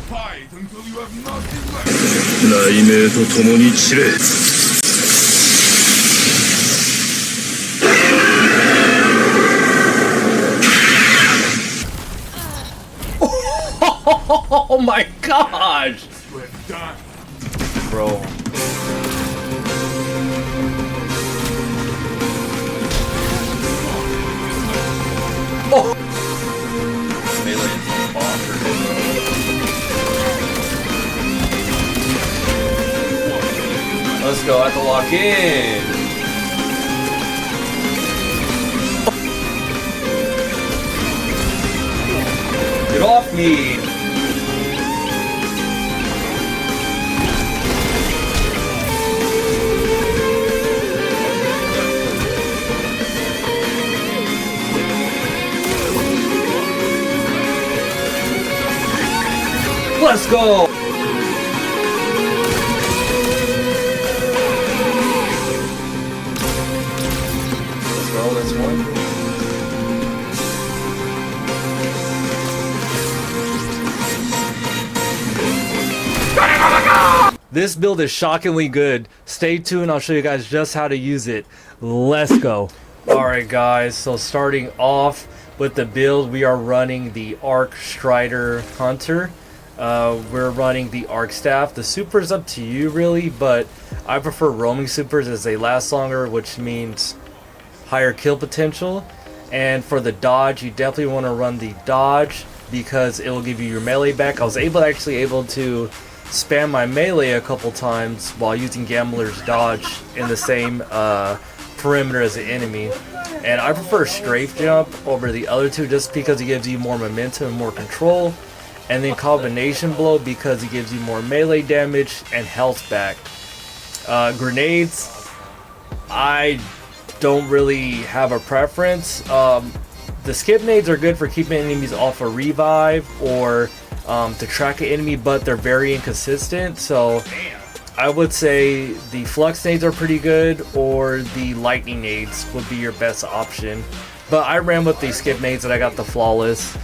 Fight until you have nothing left. 雷鳴と共に散れ。Oh my gosh! We're done. Bro. Oh! Melee is bonkers. Let's go, I have to lock in. Get off me! Let's go! Let's go, that's one. This build is shockingly good. Stay tuned, I'll show you guys just how to use it. Let's go. Alright guys, so starting off with the build, we are running the Arc Strider Hunter. We're running the Arc Staff. The super is up to you really, but I prefer roaming supers as they last longer, which means higher kill potential. And for the dodge, you definitely want to run the dodge because it will give you your melee back. I was actually able to spam my melee a couple times while using Gambler's dodge in the same perimeter as the enemy. And I prefer strafe jump over the other two just because it gives you more momentum and more control. And then combination blow because it gives you more melee damage and health back. Grenades, I don't really have a preference. The skip nades are good for keeping enemies off a revive or to track an enemy, but they're very inconsistent. So I would say the flux nades are pretty good, or the lightning nades would be your best option. But I ran with the skip nades and I got the flawless.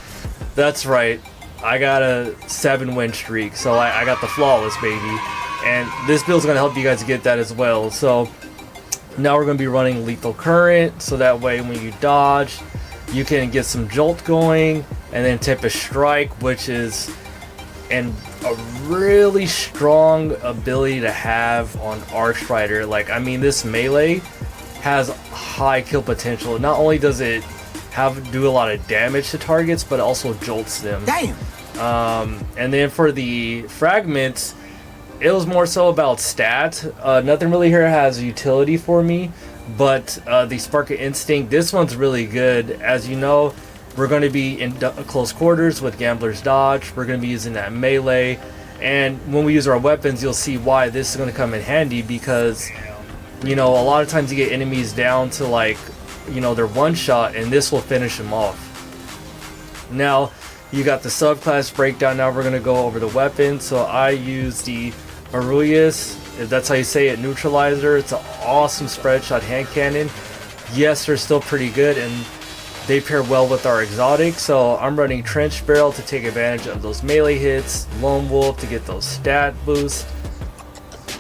That's right. I got a 7-win streak, so I got the flawless, baby. And this build's going to help you guys get that as well. So now we're going to be running lethal current, so that way when you dodge, you can get some jolt going, and then Tempest Strike, which is a really strong ability to have on Arc Strider. Like, I mean, this melee has high kill potential. Not only does it do a lot of damage to targets, but it also jolts them. Damn! And then for the fragments, it was more so about stats. Nothing really here has utility for me, but the Spark of Instinct, this one's really good. As you know, we're going to be in close quarters with Gambler's dodge. We're going to be using that melee, and when we use our weapons, you'll see why this is going to come in handy, because you know, a lot of times you get enemies down to, like, you know, they're one shot, and this will finish them off. Now you got the subclass breakdown. Now we're going to go over the weapons. So I use the Aruyas, if that's how you say it, neutralizer. It's an awesome spread shot hand cannon. Yes, they're still pretty good, and they pair well with our exotic. So I'm running Trench Barrel to take advantage of those melee hits, Lone Wolf to get those stat boosts,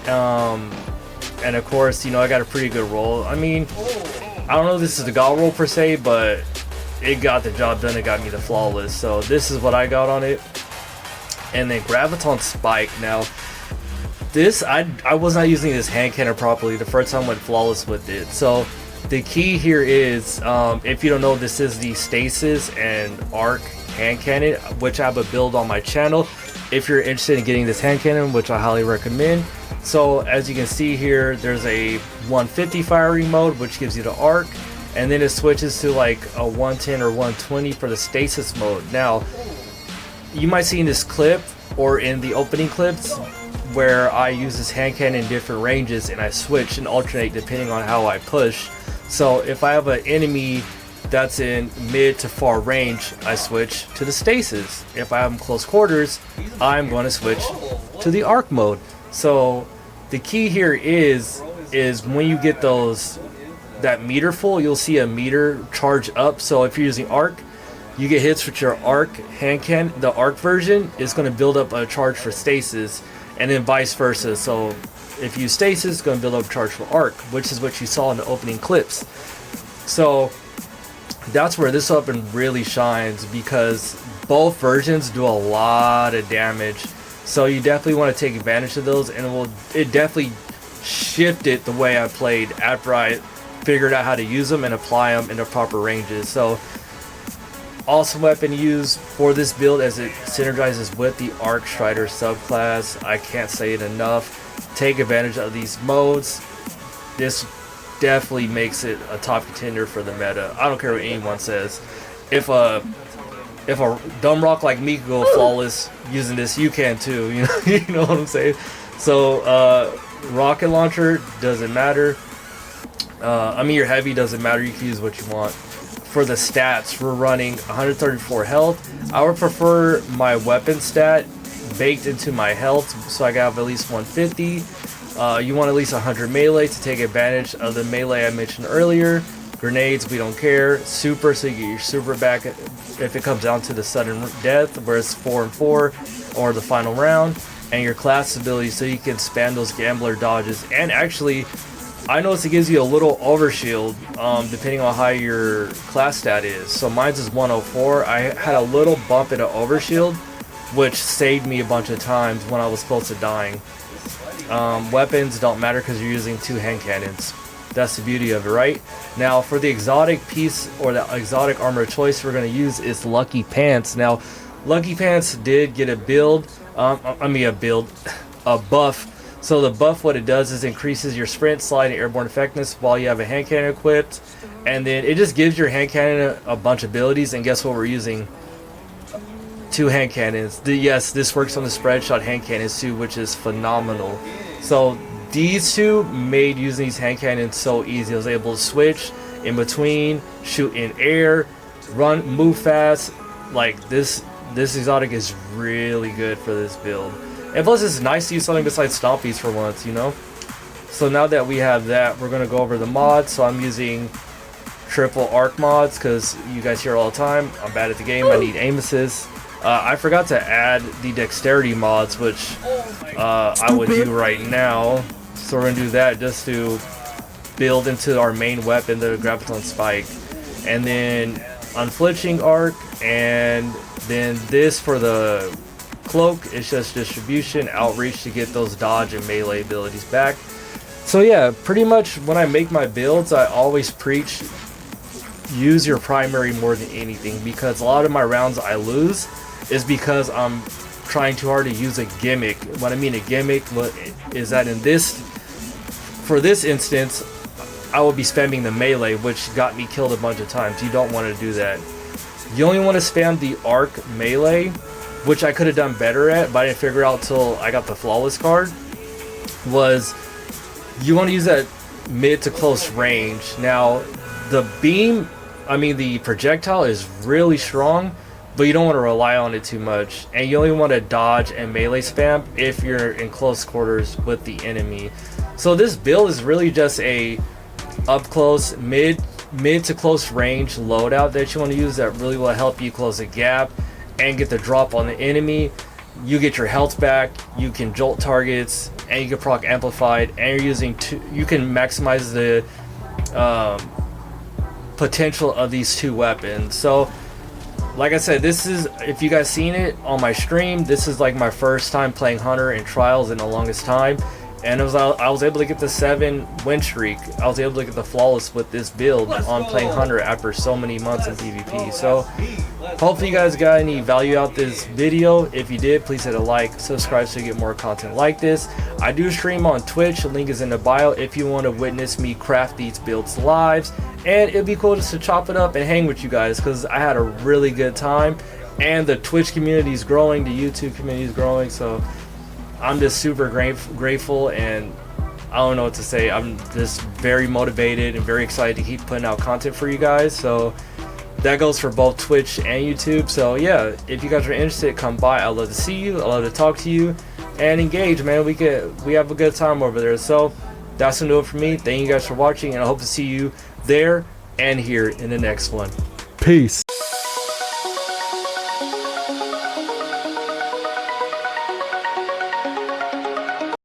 and of course, you know, I got a pretty good roll. I mean, I don't know if this is the god roll per se, but it got the job done. It got me the flawless. So this is what I got on it. And then Graviton Spike. Now this, I was not using this hand cannon properly the first time I went flawless with it. So the key here is, if you don't know, this is the Stasis and Arc hand cannon, which I have a build on my channel if you're interested in getting this hand cannon, which I highly recommend. So as you can see here, there's a 150 firing mode, which gives you the arc, and then it switches to like a 110 or 120 for the stasis mode. Now you might see in this clip or in the opening clips where I use this hand cannon in different ranges, and I switch and alternate depending on how I push. So if I have an enemy that's in mid to far range, I switch to the stasis. If I have them close quarters, I'm going to switch to the arc mode. So the key here is when you get that meter full, you'll see a meter charge up. So if you're using arc, you get hits with your arc hand cannon. The arc version is going to build up a charge for stasis, and then vice versa. So if you stasis, it's going to build up a charge for arc, which is what you saw in the opening clips. So that's where this weapon really shines, because both versions do a lot of damage. So you definitely want to take advantage of those, and it definitely shifted the way I played after I figured out how to use them and apply them in the proper ranges. So awesome weapon to use for this build, as it synergizes with the Arc Strider subclass. I can't say it enough. Take advantage of these modes. This definitely makes it a top contender for the meta. I don't care what anyone says. If a dumb rock like me could go flawless using this, you can too. You know, you know what I'm saying? So rocket launcher doesn't matter. I mean, your heavy doesn't matter. You can use what you want. For the stats, we're running 134 health. I would prefer my weapon stat baked into my health, so I got at least 150. You want at least 100 melee to take advantage of the melee I mentioned earlier. Grenades, we don't care. Super, so you get your super back if it comes down to the sudden death, where it's 4 and 4, or the final round. And your class ability, so you can spam those gambler dodges. And actually, I noticed it gives you a little overshield depending on how your class stat is. So mine's is 104. I had a little bump in an overshield, which saved me a bunch of times when I was close to dying. Weapons don't matter because you're using 2 hand cannons. That's the beauty of it, right? Now, for the exotic piece, or the exotic armor choice we're going to use, is Lucky Pants. Now, Lucky Pants did get a build, a buff. So the buff, what it does is increases your sprint, slide, and airborne effectiveness while you have a hand cannon equipped. And then it just gives your hand cannon a bunch of abilities. And guess what we're using? 2 hand cannons. Yes, this works on the spread shot hand cannons too, which is phenomenal. So these two made using these hand cannons so easy. I was able to switch in between, shoot in air, run, move fast. Like this exotic is really good for this build. And plus it's nice to use something besides stompies for once, you know? So now that we have that, we're going to go over the mods. So I'm using triple arc mods because you guys hear all the time, I'm bad at the game, I need aim assist. I forgot to add the dexterity mods, which I would do right now. So we're going to do that just to build into our main weapon, the graviton spike. And then unflinching arc, and then this for the cloak is just distribution, outreach to get those dodge and melee abilities back. So yeah, pretty much when I make my builds, I always preach use your primary more than anything, because a lot of my rounds I lose is because I'm trying too hard to use a gimmick. What I mean a gimmick is that for this instance, I will be spamming the melee, which got me killed a bunch of times. You don't want to do that. You only want to spam the arc melee, which I could have done better at, but I didn't figure out till I got the flawless card, was you want to use that mid to close range. Now, the the projectile is really strong, but you don't want to rely on it too much, and you only want to dodge and melee spam if you're in close quarters with the enemy. So this build is really just a up close, mid to close range loadout that you want to use that really will help you close a gap and get the drop on the enemy. You get your health back, you can jolt targets, and you can proc amplified, and you're using you can maximize the potential of these 2 weapons. So like I said, this is, if you guys seen it on my stream, this is like my first time playing Hunter in Trials in the longest time, and I was able to get the 7 win streak. I was able to get the flawless with this build on playing Hunter after so many months in PvP. So hopefully you guys got any value out this video. If you did, please hit a like, subscribe so you get more content like this. I do stream on Twitch, the link is in the bio if you want to witness me craft these builds live. And it'd be cool just to chop it up and hang with you guys, because I had a really good time, and the Twitch community is growing, the YouTube community is growing, so I'm just super grateful, and I don't know what to say. I'm just very motivated and very excited to keep putting out content for you guys. So that goes for both Twitch and YouTube. So yeah, if you guys are interested, come by. I'd love to see you, I'd love to talk to you and engage, man. We have a good time over there. So that's gonna do it for me. Thank you guys for watching, and I hope to see you there and here in the next one. Peace.